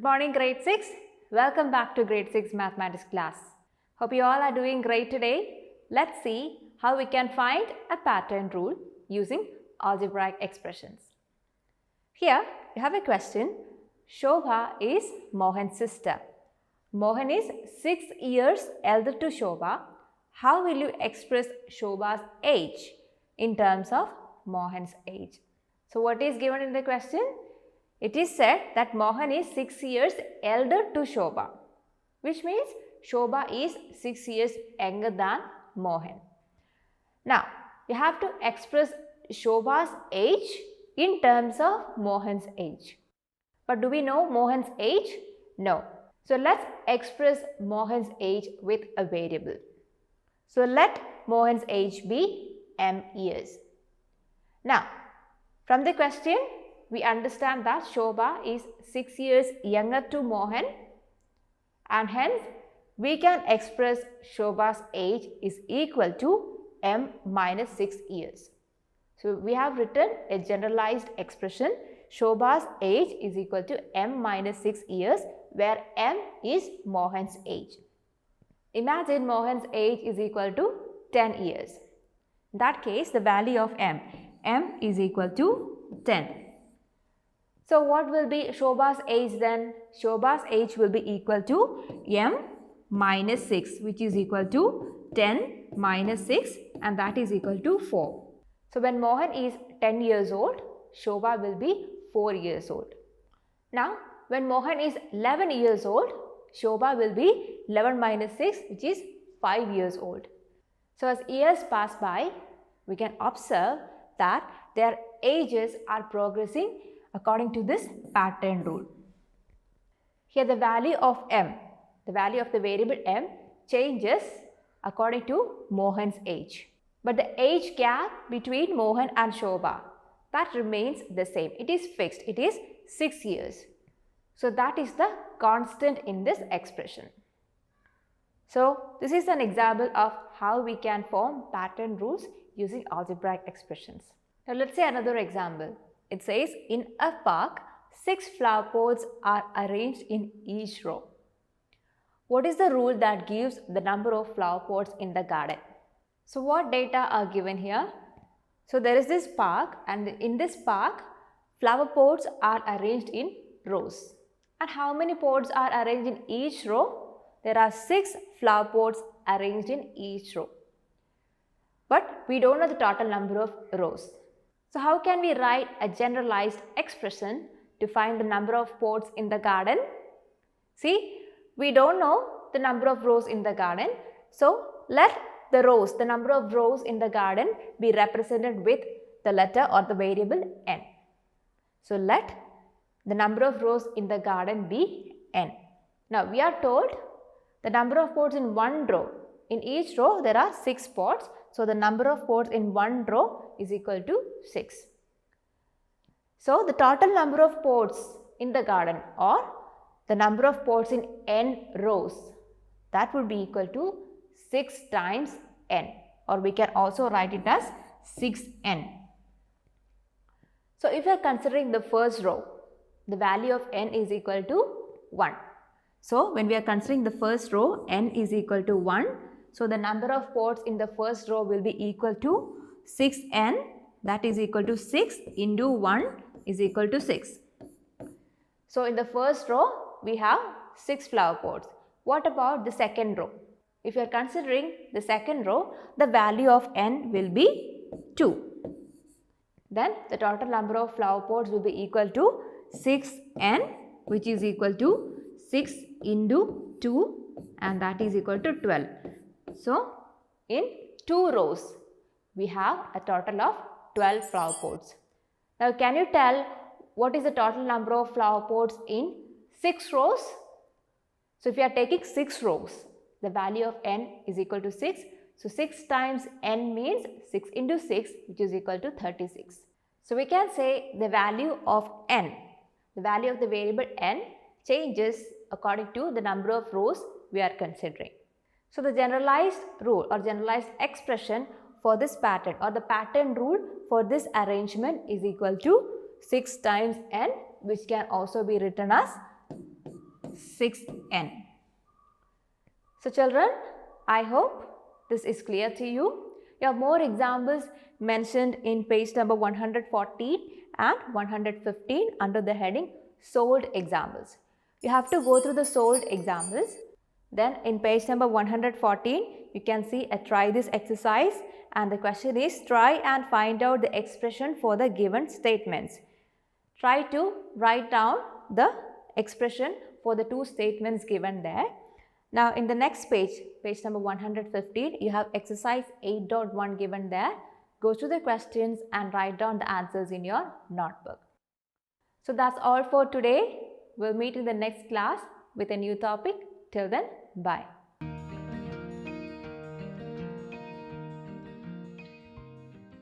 morning grade 6. Welcome back to grade 6 mathematics class. Hope you all are doing great today. Let's see how we can find a pattern rule using algebraic expressions. Here you have a question. Shobha is Mohan's sister. Mohan is 6 years elder to Shobha. How will you express Shobha's age in terms of Mohan's age? So what is given in the question? It is said that Mohan is 6 years elder to Shobha, which means Shobha is 6 years younger than Mohan. Now, you have to express Shobha's age in terms of Mohan's age. But do we know Mohan's age? No. So, let's express Mohan's age with a variable. So, let Mohan's age be m years. Now, from the question, we understand that Shobha is 6 years younger to Mohan, and hence we can express Shobha's age is equal to m minus 6 years. So, we have written a generalized expression. Shobha's age is equal to m minus 6 years, where m is Mohan's age. Imagine Mohan's age is equal to 10 years. In that case, the value of m is equal to 10. So, what will be Shobha's age then? Shobha's age will be equal to m minus 6, which is equal to 10 minus 6, and that is equal to 4. So, when Mohan is 10 years old, Shobha will be 4 years old. Now, when Mohan is 11 years old, Shobha will be 11 minus 6, which is 5 years old. So, as years pass by, we can observe that their ages are progressing according to this pattern rule. Here the value of m, the value of the variable m changes according to Mohan's age. But the age gap between Mohan and Shobha, that remains the same. It is fixed. It is 6 years. So that is the constant in this expression. So this is an example of how we can form pattern rules using algebraic expressions. Now let's say another example. It says, in a park, 6 flower pots are arranged in each row. What is the rule that gives the number of flower pots in the garden? So what data are given here? So there is this park, and in this park, flower pots are arranged in rows. And how many pots are arranged in each row? There are 6 flower pots arranged in each row. But we don't know the total number of rows. So how can we write a generalized expression to find the number of pots in the garden? See, we don't know the number of rows in the garden. So let the rows, the number of rows in the garden, be represented with the letter or the variable n. So let the number of rows in the garden be n. Now we are told the number of pots in one row. In each row there are 6 pots. So the number of pots in one row is equal to 6. So the total number of pots in the garden, or the number of pots in n rows, that would be equal to 6 times n, or we can also write it as 6n. So if you are considering the first row, the value of n is equal to 1. So when we are considering the first row, n is equal to 1. So the number of pots in the first row will be equal to 6n, that is equal to 6 into 1 is equal to 6. So in the first row we have 6 flower pots. What about the second row? If you are considering the second row, the value of n will be 2. Then the total number of flower pots will be equal to 6n, which is equal to 6 into 2, and that is equal to 12. So, in 2 rows, we have a total of 12 flower pots. Now, can you tell what is the total number of flower pots in 6 rows? So, if you are taking 6 rows, the value of n is equal to 6. So, 6 times n means 6 into 6, which is equal to 36. So, we can say the value of n, the value of the variable n changes according to the number of rows we are considering. So, the generalized rule or generalized expression for this pattern, or the pattern rule for this arrangement, is equal to 6 times n, which can also be written as 6n. So children, I hope this is clear to you. You have more examples mentioned in page number 114 and 115 under the heading solved examples. You have to go through the solved examples. Then in page number 114, you can see a try this exercise, and the question is try and find out the expression for the given statements. Try to write down the expression for the two statements given there. Now in the next page, page number 115, you have exercise 8.1 given there. Go through the questions and write down the answers in your notebook. So that's all for today. We'll meet in the next class with a new topic. Till then, bye.